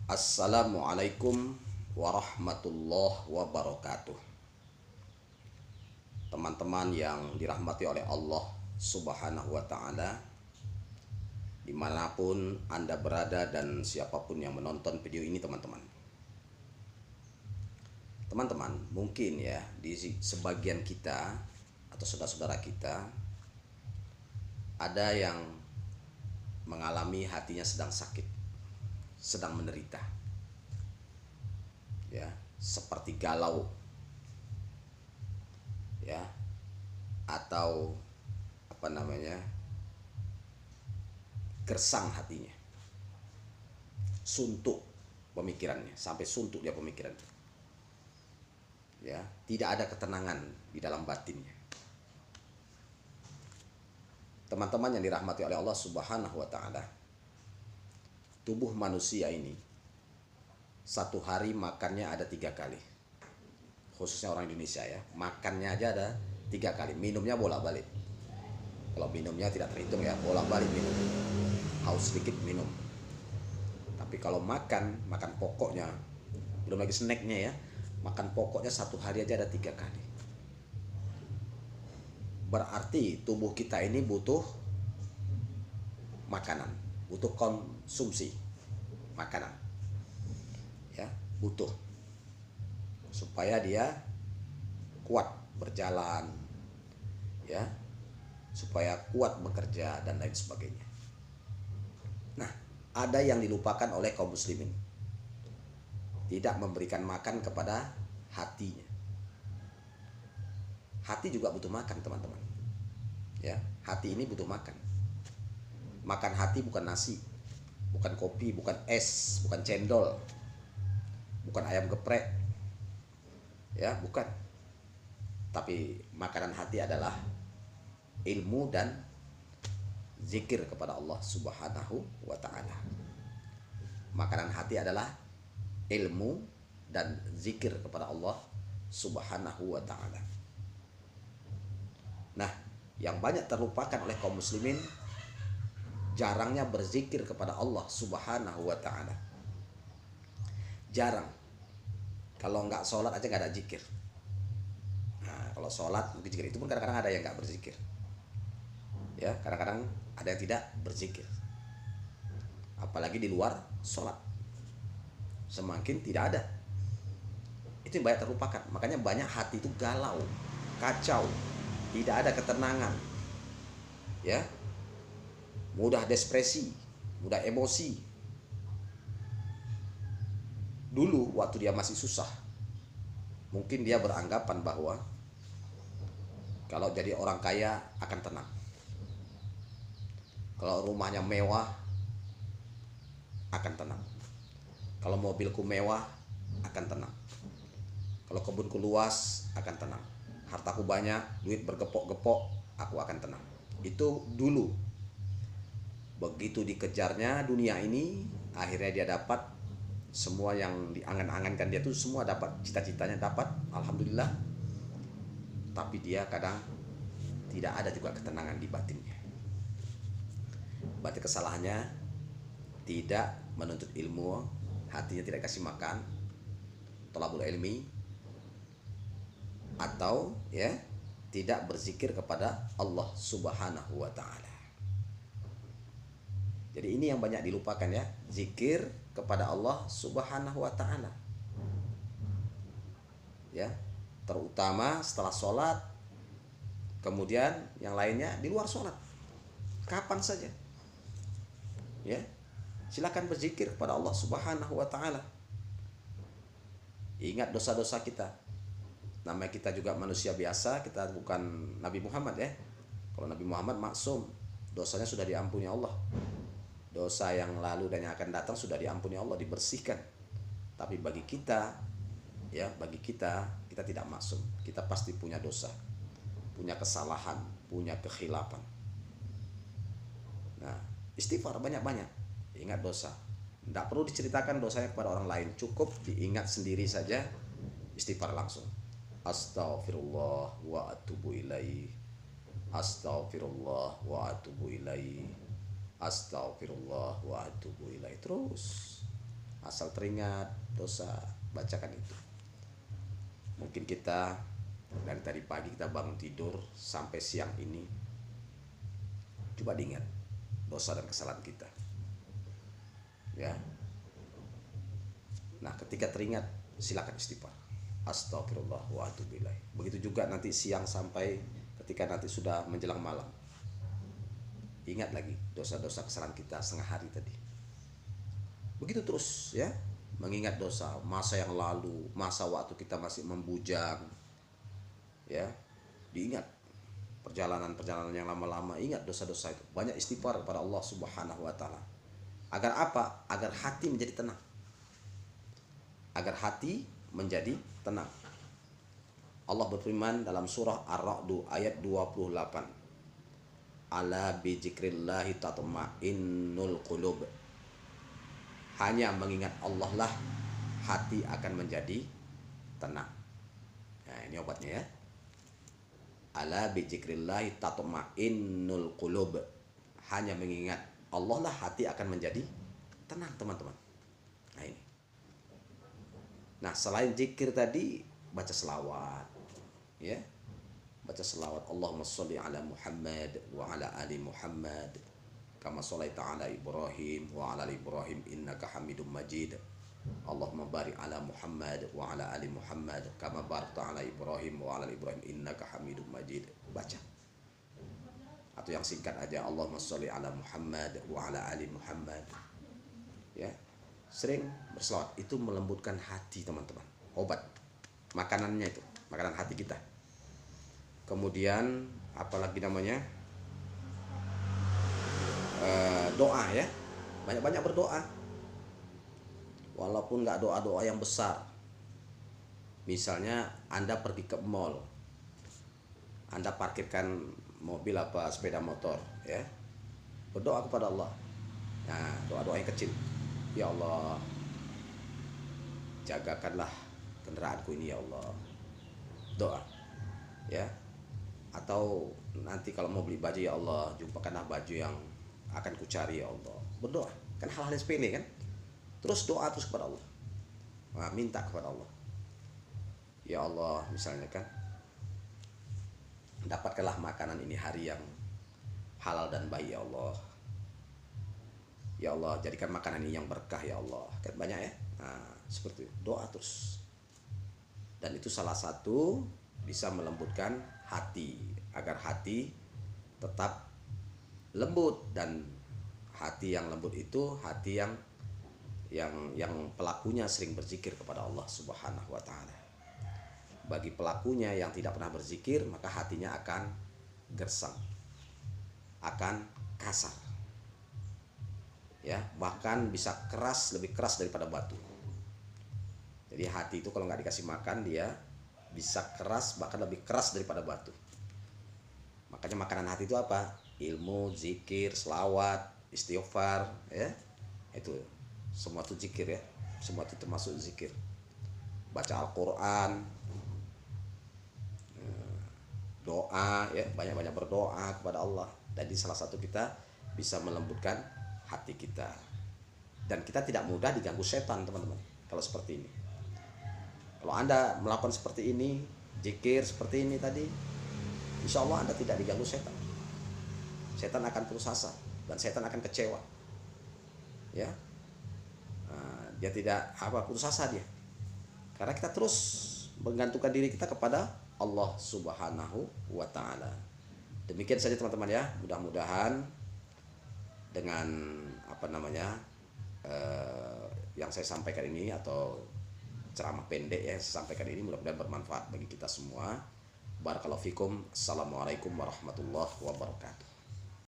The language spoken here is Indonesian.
Assalamualaikum warahmatullahi wabarakatuh. Teman-teman yang dirahmati oleh Allah Subhanahu wa Ta'ala, dimanapun Anda berada dan siapapun yang menonton video ini, teman-teman. Teman-teman, mungkin ya di sebagian kita atau saudara-saudara kita ada yang mengalami hatinya sedang sakit, sedang menderita, ya, seperti galau, ya, atau gersang hatinya, suntuk pemikirannya, sampai suntuk dia pemikiran, ya, tidak ada ketenangan di dalam batinnya. Teman-teman yang dirahmati oleh Allah Subhanahu wa Ta'ala, tubuh manusia ini satu hari makannya ada 3 kali, khususnya orang Indonesia ya, makannya aja ada 3 kali, minumnya bolak-balik. Kalau minumnya tidak terhitung ya, bolak-balik minum, haus sedikit minum. Tapi kalau makan pokoknya, belum lagi snacknya ya, makan pokoknya satu hari aja ada 3 kali. Berarti tubuh kita ini butuh makanan, butuh konsumsi makanan, ya, butuh supaya dia kuat berjalan, ya, supaya kuat bekerja dan lain sebagainya. Nah, ada yang dilupakan oleh kaum muslimin, tidak memberikan makan kepada hatinya. Hati juga butuh makan, teman-teman, ya, hati ini butuh makan. Makan hati bukan nasi, bukan kopi, bukan es, bukan cendol, bukan ayam geprek, ya, bukan. Tapi makanan hati adalah ilmu dan zikir kepada Allah Subhanahu wa Ta'ala. Makanan hati adalah ilmu dan zikir kepada Allah Subhanahu wa Ta'ala. Nah, yang banyak terlupakan oleh kaum muslimin, jarangnya berzikir kepada Allah Subhanahu wa Ta'ala. Jarang. Kalau nggak sholat aja nggak ada zikir. Nah, kalau sholat mungkin zikir, itu pun kadang-kadang ada yang nggak berzikir, ya, kadang-kadang ada yang tidak berzikir. Apalagi di luar sholat, semakin tidak ada. Itu yang banyak terlupakan. Makanya banyak hati itu galau, kacau, tidak ada ketenangan, ya, mudah depresi, mudah emosi. Dulu waktu dia masih susah, mungkin dia beranggapan bahwa kalau jadi orang kaya akan tenang, kalau rumahnya mewah akan tenang, kalau mobilku mewah akan tenang, kalau kebunku luas akan tenang, hartaku banyak, duit bergepok-gepok, aku akan tenang. Itu dulu. Begitu dikejarnya dunia ini, akhirnya dia dapat semua yang diangan-angankan dia tuh, semua dapat, cita-citanya dapat, alhamdulillah. Tapi dia kadang tidak ada juga ketenangan di batinnya. Berarti kesalahannya tidak menuntut ilmu, hatinya tidak kasih makan, thalabul ilmi, atau ya tidak berzikir kepada Allah Subhanahu wa Ta'ala. Jadi ini yang banyak dilupakan ya, zikir kepada Allah Subhanahu wa Ta'ala, ya, terutama setelah sholat. Kemudian yang lainnya di luar sholat, kapan saja, ya, silakan berzikir kepada Allah Subhanahu wa Ta'ala. Ingat dosa-dosa kita. Namanya kita juga manusia biasa, kita bukan Nabi Muhammad ya. Kalau Nabi Muhammad maksum, dosanya sudah diampuni Allah. Dosa yang lalu dan yang akan datang sudah diampuni Allah, dibersihkan. Tapi bagi kita, ya, kita tidak maksum. Kita pasti punya dosa, punya kesalahan, punya kekhilafan. Nah, istighfar banyak-banyak, ingat dosa. Tidak perlu diceritakan dosanya kepada orang lain, cukup diingat sendiri saja, istighfar langsung. Astaghfirullah wa atubu ilaih. Astaghfirullah wa atubu ilaih. Astaghfirullah wa atubu ilaih. Terus asal teringat dosa, bacakan itu. Mungkin kita dari tadi pagi kita bangun tidur sampai siang ini, coba diingat dosa dan kesalahan kita, ya. Nah, ketika teringat silakan istighfar, astagfirullah wa atubu ilaih. Begitu juga nanti siang sampai ketika nanti sudah menjelang malam, ingat lagi dosa-dosa kesalahan kita setengah hari tadi. Begitu terus, ya, mengingat dosa masa yang lalu, masa waktu kita masih membujang, ya, diingat perjalanan-perjalanan yang lama-lama, ingat dosa-dosa itu, banyak istighfar kepada Allah Subhanahu wa taala. Agar apa? Agar hati menjadi tenang. Agar hati menjadi tenang. Allah berfirman dalam surah Ar-Ra'd ayat 28. Ala bi dzikrillahi tatma'innul qulub. Hanya mengingat Allah lah hati akan menjadi tenang. Nah, ini obatnya, ya. Ala bi dzikrillahi tatma'innul qulub. Hanya mengingat Allah lah hati akan menjadi tenang, teman-teman. Nah, ini. Nah, selain zikir tadi, baca selawat, ya. Baca selawat, Allahumma sholli ala Muhammad wa ala ali Muhammad kama sholaita ala Ibrahim wa ala ali Ibrahim innaka Hamidum Majid. Allahumma barik ala Muhammad wa ala ali Muhammad kama barakta ala Ibrahim wa ala ali Ibrahim innaka Hamidum Majid. Baca. Atau yang singkat aja, Allahumma sholli ala Muhammad wa ala ali Muhammad. Ya. Sering berselawat itu melembutkan hati, teman-teman. Obat, makanannya itu, makanan hati kita. Kemudian apalagi namanya, doa, ya, banyak-banyak berdoa. Walaupun nggak doa-doa yang besar. Misalnya Anda pergi ke mall, Anda parkirkan mobil apa sepeda motor, ya, berdoa kepada Allah. Nah, doa-doa yang kecil. Ya Allah, jagakanlah kendaraanku ini, ya Allah. Doa, ya. Atau nanti kalau mau beli baju, ya Allah, jumpakanlah baju yang akan kucari, ya Allah. Berdoa, kan hal-hal yang sepele, kan. Terus doa terus kepada Allah. Nah, minta kepada Allah. Ya Allah, misalnya kan, dapatkanlah makanan ini hari yang halal dan baik, ya Allah. Ya Allah, jadikan makanan ini yang berkah, ya Allah. Kan banyak, ya. Nah, seperti itu. Doa terus. Dan itu salah satu bisa melembutkan hati, agar hati tetap lembut. Dan hati yang lembut itu hati yang pelakunya sering berzikir kepada Allah Subhanahu wa taala. Bagi pelakunya yang tidak pernah berzikir, maka hatinya akan gersang, akan kasar, ya, bahkan bisa keras, lebih keras daripada batu. Jadi hati itu kalau nggak dikasih makan, dia bisa keras, bahkan lebih keras daripada batu. Makanya makanan hati itu apa? Ilmu, zikir, selawat, istighfar, ya, itu semua itu zikir, ya, semua itu termasuk zikir. Baca Al-Quran, doa, ya, banyak-banyak berdoa kepada Allah. Jadi salah satu kita bisa melembutkan hati kita. Dan kita tidak mudah diganggu setan, teman-teman, kalau seperti ini. Kalau Anda melakukan seperti ini, zikir seperti ini tadi, insya Allah Anda tidak diganggu setan. Setan akan putus asa dan setan akan kecewa, ya. Dia tidak putus asa dia, karena kita terus menggantungkan diri kita kepada Allah Subhanahu wa taala. Demikian saja, teman-teman, ya. Mudah-mudahan dengan yang saya sampaikan ini, atau ceramah pendek yang saya sampaikan ini, mudah-mudahan bermanfaat bagi kita semua. Barakallahu fikum. Assalamualaikum warahmatullahi wabarakatuh.